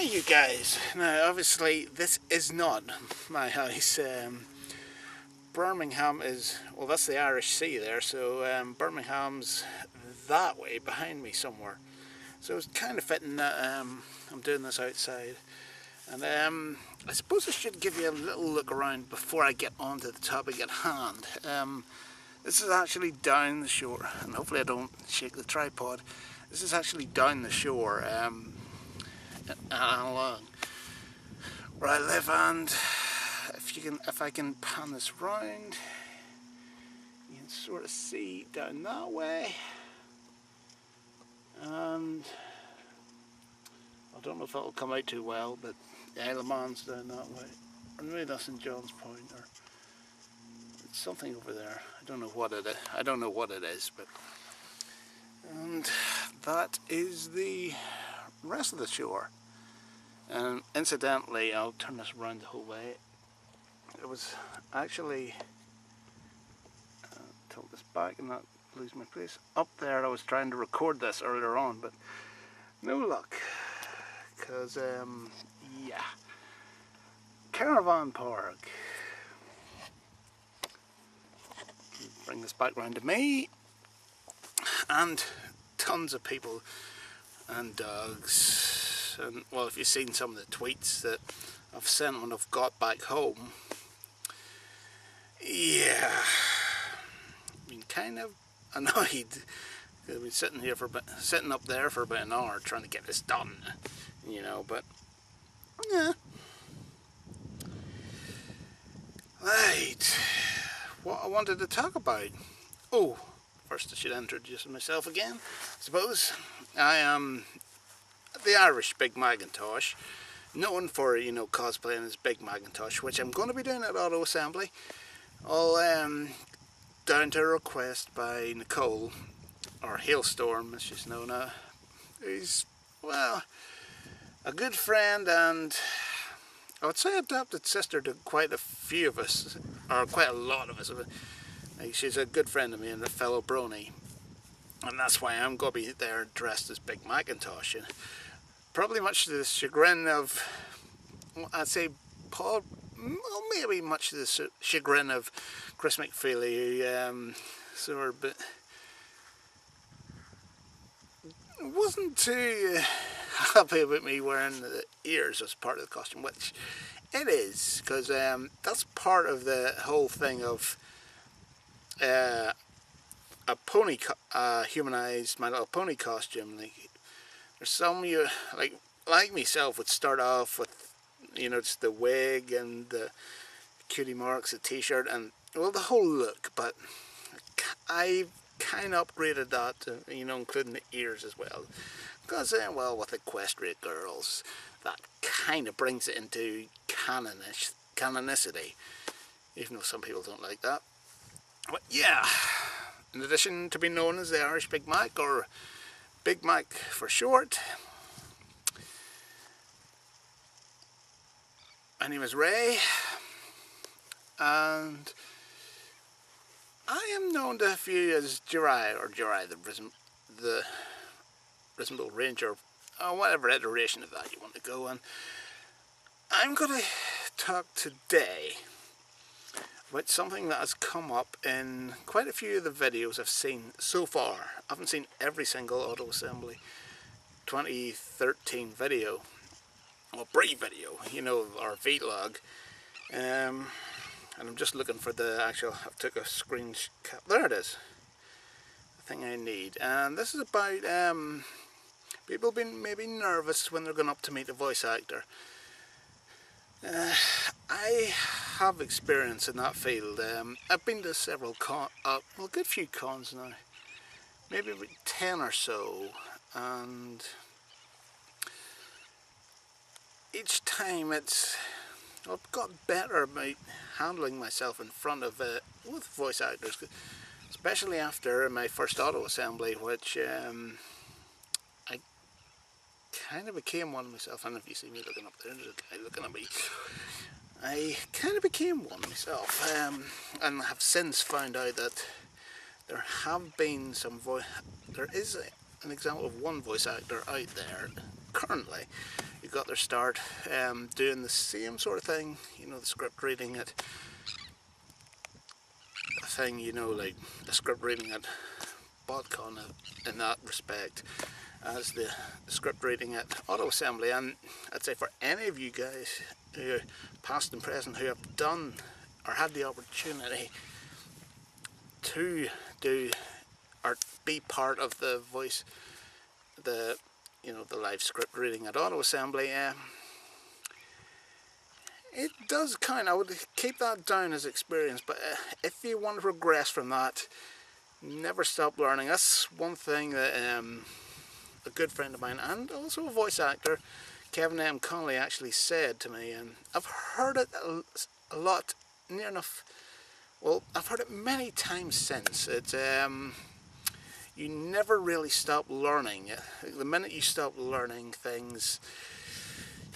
Hey you guys, now obviously this is not my house. Birmingham is, well, that's the Irish Sea there, so Birmingham's that way behind me somewhere. So it's kind of fitting that I'm doing this outside. And I suppose I should give you a little look around before I get onto the topic at hand. This is actually down the shore, and hopefully I don't shake the tripod. This is actually down the shore. Along where I live, and if I can pan this round, you can sort of see down that way, and I don't know if it'll come out too well, but the Isle of Man's down that way, or maybe that's St John's Point, or it's something over there. I don't know what it is. I don't know what it is, but and that is the rest of the shore. And incidentally, I'll turn this around the whole way. It was actually tilt this back and not lose my place. Up there, I was trying to record this earlier on, but no luck. Cause yeah, caravan park. Bring this back round to me, and tons of people and dogs. And well, if you've seen some of the tweets that I've sent when I've got back home, yeah, I've been kind of annoyed. I've been sitting up there for about an hour trying to get this done, you know. But yeah, right. What I wanted to talk about. Oh, first I should introduce myself again, I suppose. I am the Irish Big Macintosh, known for, you know, cosplaying as Big Macintosh, which I'm going to be doing at Auto Assembly, all down to a request by Nicole, or Hailstorm as she's known. Who's, well, a good friend, and I would say adopted sister to quite a few of us, or quite a lot of us. Like, she's a good friend of me and a fellow brony, and that's why I'm going to be there dressed as Big Macintosh. And probably much to the chagrin of, I'd say, Paul, well, maybe much to the chagrin of Chris McFeely, who sort of wasn't too happy about me wearing the ears as part of the costume, which it is, because that's part of the whole thing of a pony, humanized My Little Pony costume. Like, there's some you like myself would start off with, you know, just the wig and the cutie marks, the t-shirt, and well, the whole look. But I kind of upgraded that to, you know, including the ears as well, because well, with equestrian girls, that kind of brings it into canonicity, even though some people don't like that. But yeah, in addition to being known as the Irish Big Mac, or Big Mac for short, my name is Ray, and I am known to a few as Jirai, or Jirai the Reasonable Ranger, or whatever iteration of that you want to go on. I'm going to talk today about something that has come up in quite a few of the videos I've seen so far. I haven't seen every single Auto Assembly 2013 video, or pre-video, you know, or vlog. And I'm just looking for the actual, I took a screenshot, there it is, the thing I need. And this is about people being maybe nervous when they're going up to meet a voice actor. I have experience in that field. I've been to several well, a good few cons now, maybe about 10 or so, and each time I've got better about handling myself in front of with voice actors, especially after my first Auto Assembly, which I kind of became one myself. And if you see me looking up there, there's a guy looking at me. I kind of became one myself, and have since found out that there have been some there is an example of one voice actor out there currently who got their start doing the same sort of thing, you know, the script reading it thing, you know, like the script reading at BotCon in that respect, as the script reading at Auto Assembly. And I'd say for any of you guys who past and present who have done or had the opportunity to do or be part of the voice, the live script reading at Auto Assembly, it does count. I would keep that down as experience, but if you want to progress from that, never stop learning. That's one thing that a good friend of mine and also a voice actor, Kevin M. Connolly, actually said to me, and I've heard it a lot, near enough, well, I've heard it many times since. It's you never really stop learning. The minute you stop learning things,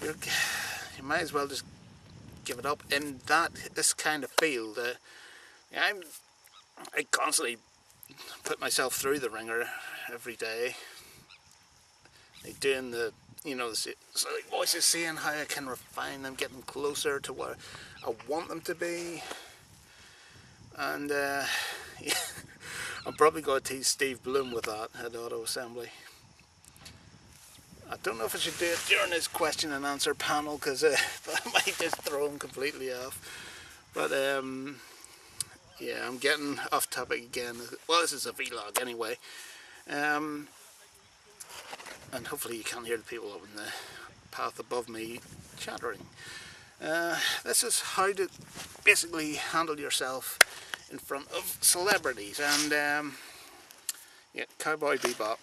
you might as well just give it up in this kind of field. I constantly put myself through the ringer every day, like doing the voices, seeing how I can refine them, get them closer to where I want them to be. And yeah, I'm probably going to tease Steve Bloom with that at Auto Assembly. I don't know if I should do it during this question and answer panel, because that might just throw him completely off. But yeah, I'm getting off topic again. Well, this is a vlog anyway. And hopefully you can't hear the people up in the path above me chattering. This is how to basically handle yourself in front of celebrities. And yeah, Cowboy Bebop,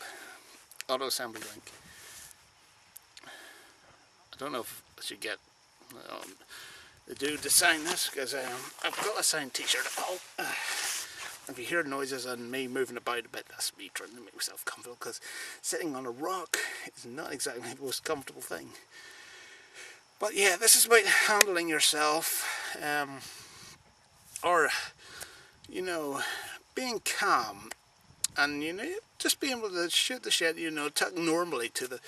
Auto Assembly link. I don't know if I should get the dude to sign this, because I've got a signed t-shirt at home. If you hear noises and me moving about a bit, that's me trying to make myself comfortable, because sitting on a rock is not exactly the most comfortable thing. But yeah, this is about handling yourself, or, you know, being calm, and, you know, just being able to shoot the shit, you know, talk normally to the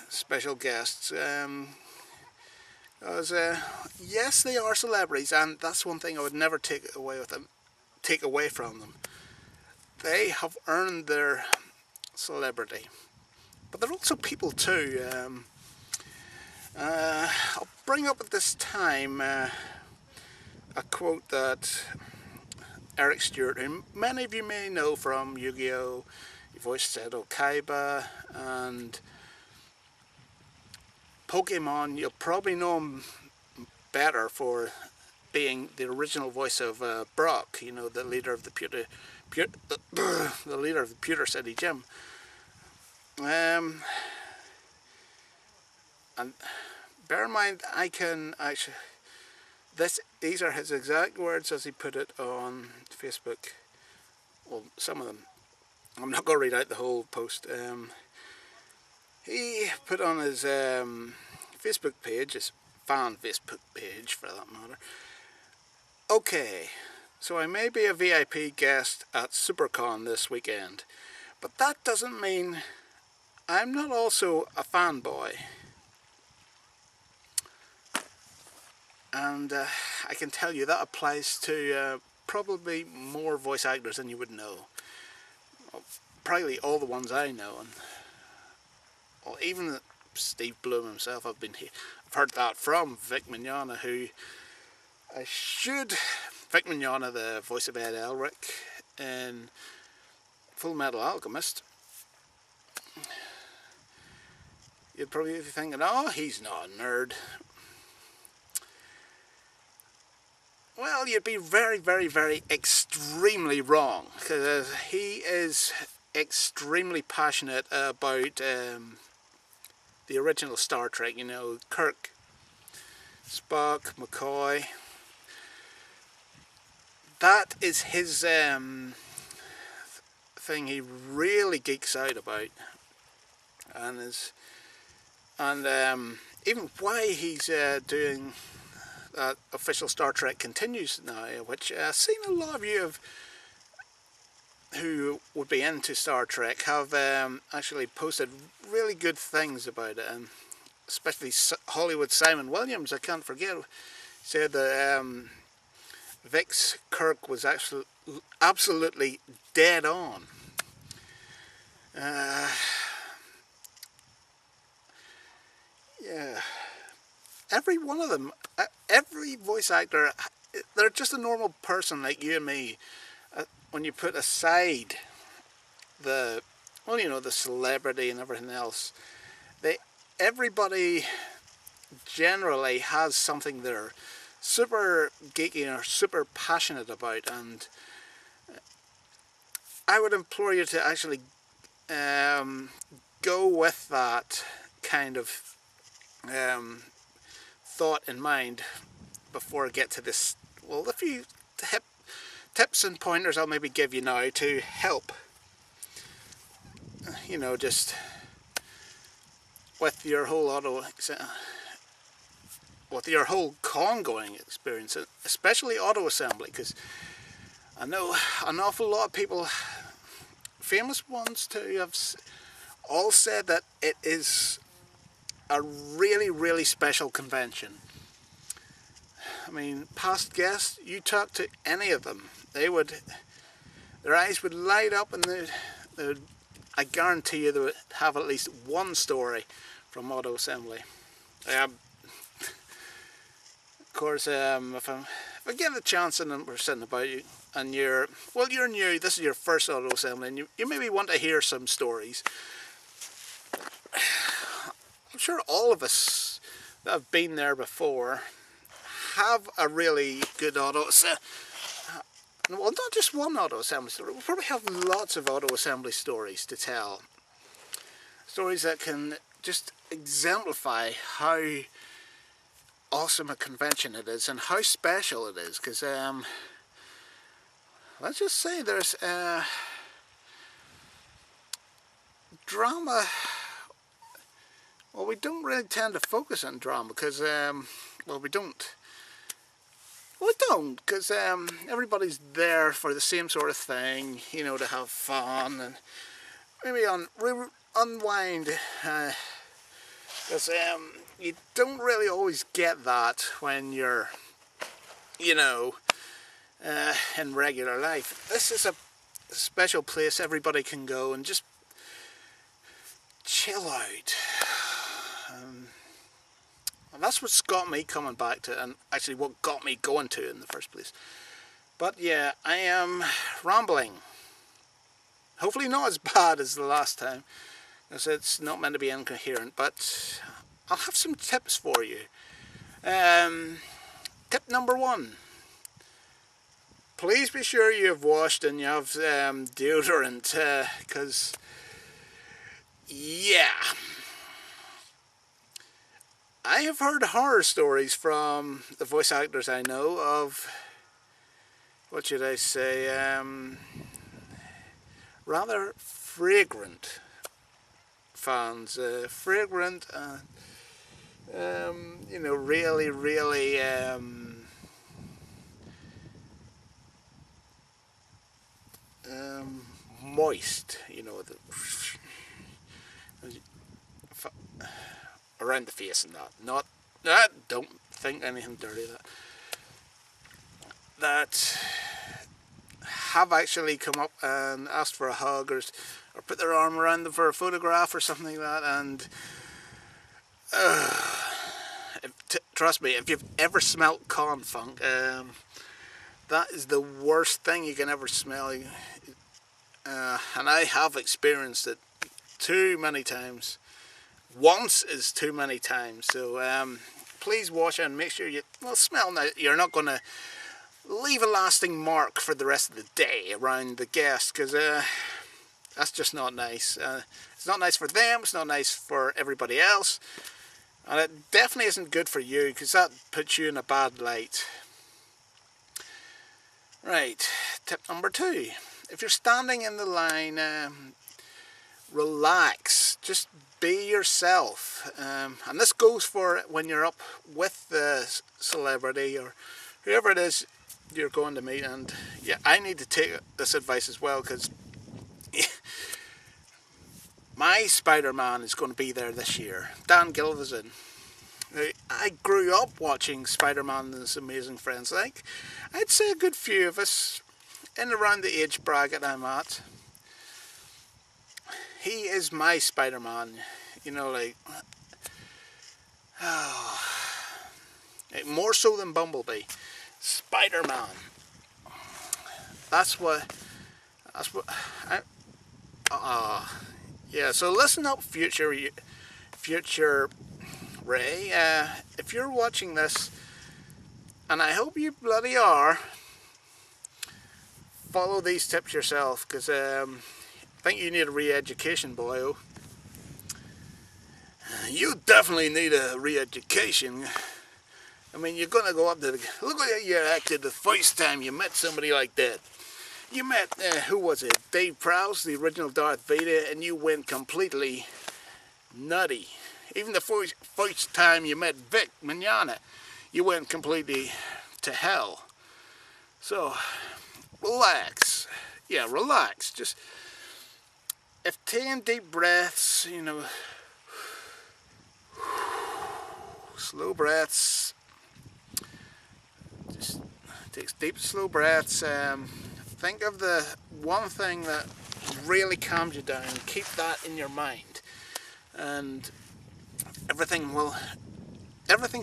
special guests, because yes, they are celebrities, and that's one thing I would never take away from them. They have earned their celebrity, but they're also people too. I'll bring up at this time a quote that Eric Stewart, who many of you may know from Yu-Gi-Oh! He voiced Seto Kaiba, and Pokemon. You'll probably know him better for being the original voice of Brock, you know, the leader of the the leader of the Pewter City Gym. And bear in mind, I can actually, these are his exact words as he put it on Facebook. Well, some of them. I'm not going to read out the whole post. He put on his Facebook page, his fan Facebook page for that matter. Okay, so I may be a VIP guest at SuperCon this weekend, but that doesn't mean I'm not also a fanboy. And I can tell you that applies to probably more voice actors than you would know. Well, probably all the ones I know, and well, even Steve Bloom himself. I've heard that from Vic Mignogna, who Vic Mignogna, the voice of Ed Elric in Full Metal Alchemist. You'd probably be thinking, oh, he's not a nerd. Well, you'd be very, very, very extremely wrong, because he is extremely passionate about the original Star Trek, you know, Kirk, Spock, McCoy. That is his thing he really geeks out about, and even why he's doing that official Star Trek Continues now, which I've seen a lot of you have who would be into Star Trek have actually posted really good things about it, and especially Hollywood Simon Williams, I can't forget, said that Vic's Kirk was actually absolutely dead on. Yeah, every one of them, every voice actor, they're just a normal person like you and me. When you put aside the, well, you know, the celebrity and everything else, everybody generally has something they're super geeky or super passionate about, and I would implore you to actually go with that kind of thought in mind before I get to this. Well, a few tips and pointers I'll maybe give you now to help, you know, just with your whole with your whole con-going experience, especially auto assembly, because I know an awful lot of people, famous ones too, have all said that it is a really, really special convention. I mean, past guests, you talk to any of them, their eyes would light up, and I guarantee you they would have at least one story from auto assembly. Of course, if I get a chance and we're sitting about you, and you're new, this is your first auto assembly, and you maybe want to hear some stories. I'm sure all of us that have been there before have a really good auto assembly. Well, not just one auto assembly story. We probably have lots of auto assembly stories to tell. Stories that can just exemplify how awesome a convention it is and how special it is. Because let's just say there's drama. Well, we don't really tend to focus on drama because, well, we don't. Well, we don't, because everybody's there for the same sort of thing, you know, to have fun and maybe unwind. Because you don't really always get that when you're, you know, in regular life. This is a special place everybody can go and just chill out. And that's what's got me coming back to, and actually what got me going to in the first place. But yeah, I am rambling. Hopefully not as bad as the last time, because it's not meant to be incoherent, but I'll have some tips for you. Tip number 1. Please be sure you have washed and you have deodorant, because, yeah. I have heard horror stories from the voice actors I know of, what should I say, rather fragrant fans, fragrant, you know, really, really, moist, you know, around the face and that, don't think anything dirty of that have actually come up and asked for a hug or put their arm around them for a photograph or something like that, and trust me, if you've ever smelt corn funk, that is the worst thing you can ever smell, and I have experienced it too many times. Once is too many times, so please wash and make sure you smell. Now, you're not going to leave a lasting mark for the rest of the day around the guest, because that's just not nice. It's not nice for them, it's not nice for everybody else, and it definitely isn't good for you, because that puts you in a bad light. Right, tip number 2. If you're standing in the line, relax, just be yourself, and this goes for when you're up with the celebrity or whoever it is you're going to meet. And yeah, I need to take this advice as well, because My Spider-Man is going to be there this year. Dan Gilvezan. I grew up watching Spider-Man and His Amazing Friends. Like, I'd say a good few of us in around the age bracket I'm at. He is my Spider-Man. You know, like, oh, more so than Bumblebee. Spider-Man. That's what yeah, so listen up, future Ray. If you're watching this, and I hope you bloody are, follow these tips yourself, because I think you need a re-education, boyo. You definitely need a re-education. I mean, you're going to go up to look at how you acted the first time you met somebody like that. You met, who was it, Dave Prowse, the original Darth Vader, and you went completely nutty. Even the first time you met Vic Mignogna, you went completely to hell. So, relax. Yeah, relax. Just, if taking deep breaths, you know, slow breaths, just takes deep, slow breaths. Think of the one thing that really calms you down. Keep that in your mind, and everything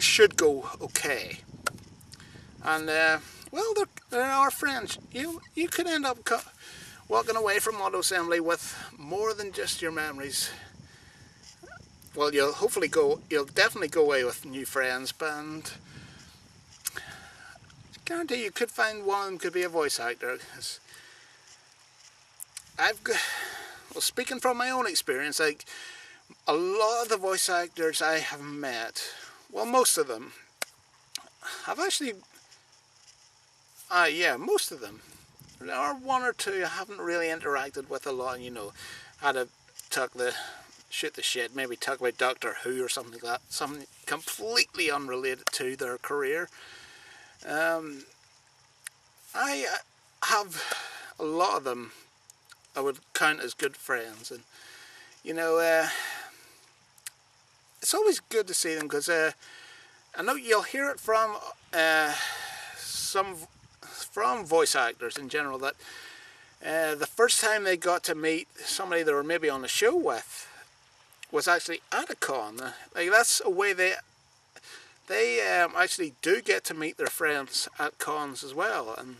should go okay. And well, there are friends. You could end up walking away from auto assembly with more than just your memories. Well, you'll definitely go away with new friends, but I guarantee you could find one of them could be a voice actor. Well, speaking from my own experience, like a lot of the voice actors I have met, well, most of them, I've actually, yeah, most of them. There are one or two I haven't really interacted with a lot, you know, had to shoot the shit, maybe talk about Doctor Who or something like that, something completely unrelated to their career. I have a lot of them I would count as good friends, and you know, it's always good to see them, because I know you'll hear it from voice actors in general that the first time they got to meet somebody they were maybe on a show with was actually at a con. Like, that's a way they actually do get to meet their friends at cons as well, and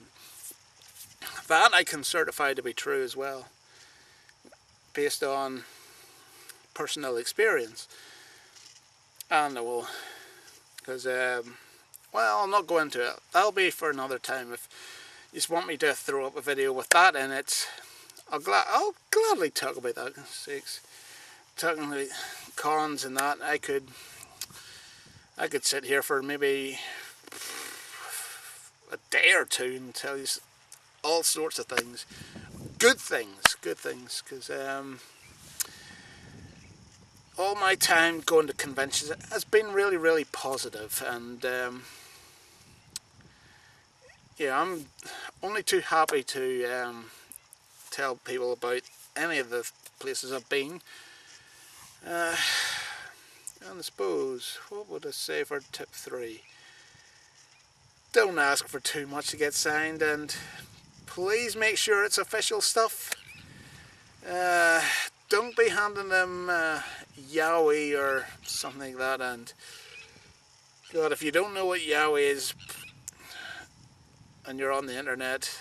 that I can certify to be true as well, based on personal experience. And well, because well, I'll not go into it. That'll be for another time. If you just want me to throw up a video with that in it, I'll gladly talk about that. Talking about cons and that, I could sit here for maybe a day or two and tell you all sorts of things, good things, because all my time going to conventions has been really, really positive, and yeah, I'm only too happy to tell people about any of the places I've been. And I suppose, what would I say for tip 3? Don't ask for too much to get signed, and please make sure it's official stuff. Don't be handing them yaoi or something like that, and God, if you don't know what yaoi is and you're on the internet,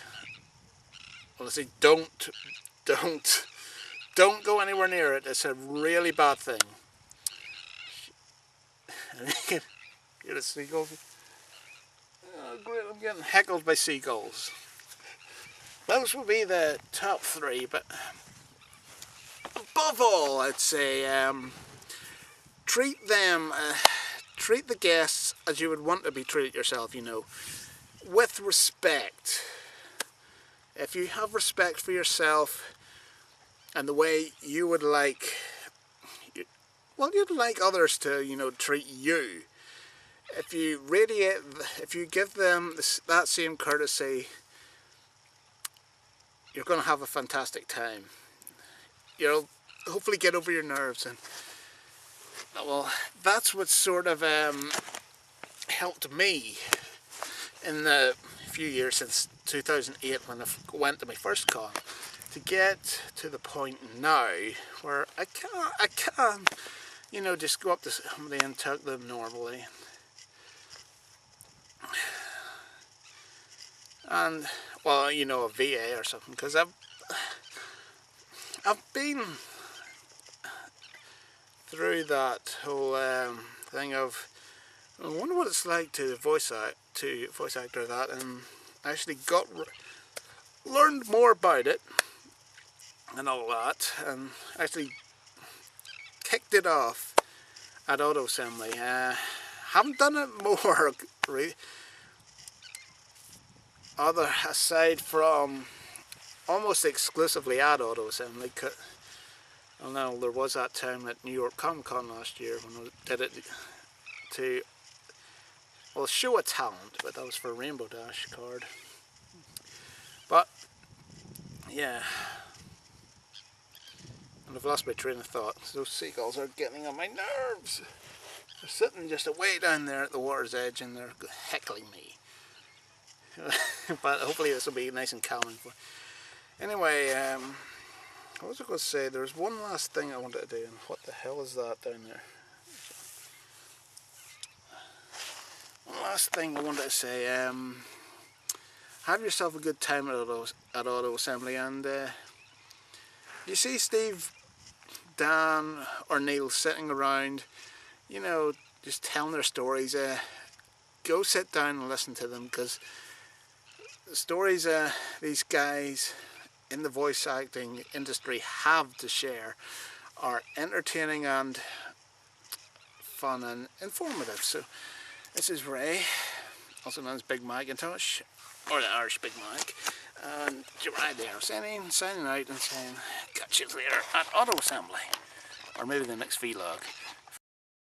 honestly, don't go anywhere near it. It's a really bad thing. Get a seagull. Oh, great, I'm getting heckled by seagulls. Those would be the top 3, but above all, I'd say treat the guests as you would want to be treated yourself, you know, with respect. If you have respect for yourself and the way you would like, well, you'd like others to, you know, treat you. If you give them that same courtesy, you're going to have a fantastic time. you'll hopefully get over your nerves. And well, that's what sort of helped me in the few years since 2008 when I went to my first con, to get to the point now where I can, you know, just go up to somebody and talk to them normally. And, well, you know, a VA or something, because I've been through that whole thing of, I wonder what it's like to voice actor that, and I actually learned more about it and all that, and actually kicked it off at auto assembly. Haven't done it more really, aside from almost exclusively at auto assembly. I know there was that time at New York Comic Con last year when I did it to, well, show a talent, but that was for a Rainbow Dash card. But yeah, and I've lost my train of thought. Those seagulls are getting on my nerves. They're sitting just way down there at the water's edge and they're heckling me. But hopefully this will be nice and calming. Anyway, what was I going to say? There's one last thing I wanted to do, and what the hell is that down there? One last thing I wanted to say. Have yourself a good time at auto assembly, and you see Steve, Dan, or Neil sitting around, you know, just telling their stories. Go sit down and listen to them, because the stories these guys in the voice acting industry have to share are entertaining and fun and informative. So this is Ray, also known as Big Macintosh, or the Irish Big Mac, and Gerard there, signing out and saying catch you later at auto assembly, or maybe the next vlog.